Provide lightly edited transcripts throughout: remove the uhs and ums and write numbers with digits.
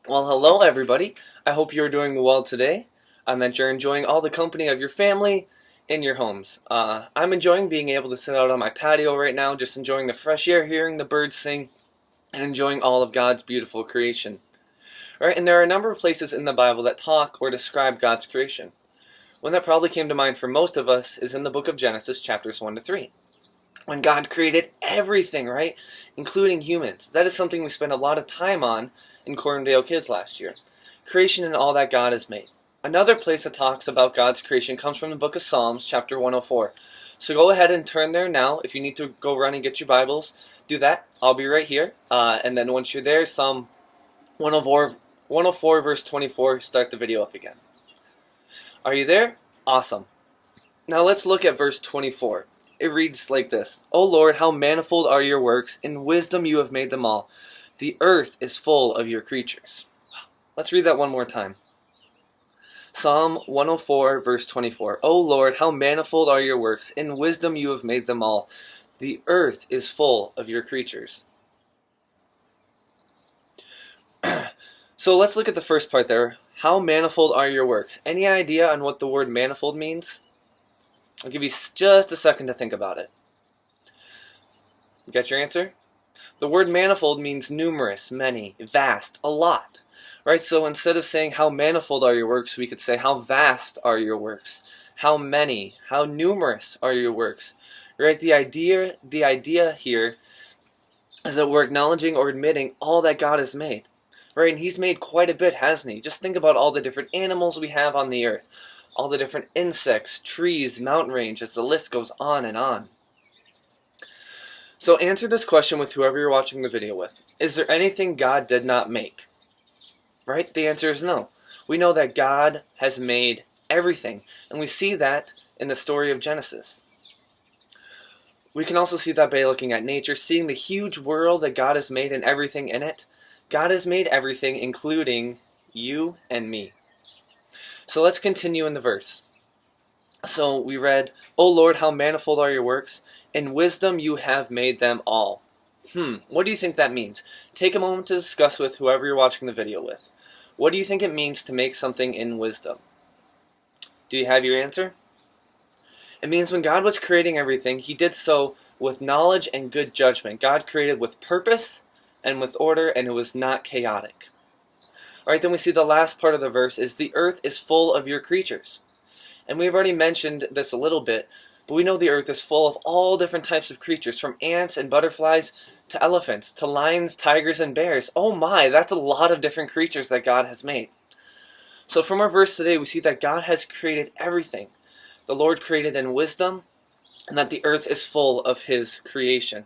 Well, hello everybody. I hope you're doing well today and that you're enjoying all the company of your family in your homes. I'm enjoying being able to sit out on my patio right now, just enjoying the fresh air, hearing the birds sing, and enjoying all of God's beautiful creation. Right? And there are a number of places in the Bible that talk or describe God's creation. One that probably came to mind for most of us is in the book of Genesis, chapters 1 to 3. When God created everything, right? Including humans. That is something we spent a lot of time on in Corndale Kids last year. Creation and all that God has made. Another place that talks about God's creation comes from the book of Psalms, chapter 104. So go ahead and turn there now. If you need to go run and get your Bibles, do that. I'll be right here. And then once you're there, Psalm 104 verse 24, start the video up again. Are you there? Awesome. Now let's look at verse 24. It reads like this: O Lord, how manifold are your works, in wisdom you have made them all. The earth is full of your creatures. Let's read that one more time. Psalm 104, verse 24. O Lord, how manifold are your works, in wisdom you have made them all. The earth is full of your creatures. So let's look at the first part there. How manifold are your works? Any idea on what the word manifold means? I'll give you just a second to think about it. You got your answer? The word manifold means numerous, many, vast, a lot. Right? So instead of saying how manifold are your works, we could say how vast are your works? How many, how numerous are your works? Right? The idea here is that we're acknowledging or admitting all that God has made. Right? And He's made quite a bit, hasn't He? Just think about all the different animals we have on the earth. All the different insects, trees, mountain ranges, the list goes on and on. So answer this question with whoever you're watching the video with. Is there anything God did not make? Right? The answer is no. We know that God has made everything, and we see that in the story of Genesis. We can also see that by looking at nature, seeing the huge world that God has made and everything in it. God has made everything, including you and me. So let's continue in the verse. So we read, O Lord, how manifold are your works. In wisdom you have made them all. What do you think that means? Take a moment to discuss with whoever you're watching the video with. What do you think it means to make something in wisdom? Do you have your answer? It means when God was creating everything, He did so with knowledge and good judgment. God created with purpose and with order, and it was not chaotic. Alright, then we see the last part of the verse is the earth is full of your creatures. And we've already mentioned this a little bit, but we know the earth is full of all different types of creatures, from ants and butterflies to elephants, to lions, tigers, and bears. Oh my, that's a lot of different creatures that God has made. So from our verse today, we see that God has created everything. The Lord created in wisdom, and that the earth is full of His creation.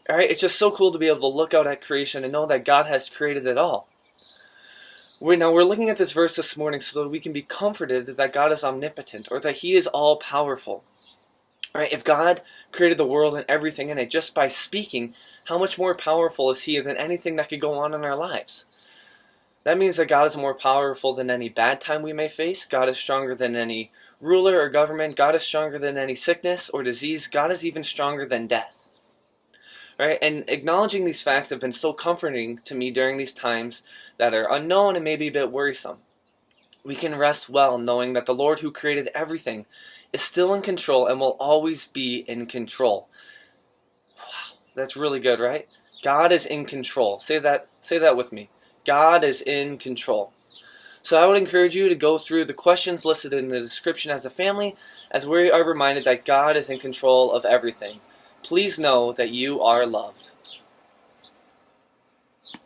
Alright, it's just so cool to be able to look out at creation and know that God has created it all. Now we're looking at this verse this morning so that we can be comforted that God is omnipotent, or that He is all-powerful. Right? If God created the world and everything in it just by speaking, how much more powerful is He than anything that could go on in our lives? That means that God is more powerful than any bad time we may face. God is stronger than any ruler or government. God is stronger than any sickness or disease. God is even stronger than death. Right? And acknowledging these facts have been so comforting to me during these times that are unknown and maybe a bit worrisome. We can rest well knowing that the Lord who created everything is still in control and will always be in control. Wow, that's really good, right? God is in control. Say that with me. God is in control. So I would encourage you to go through the questions listed in the description as a family, as we are reminded that God is in control of everything. Please know that you are loved.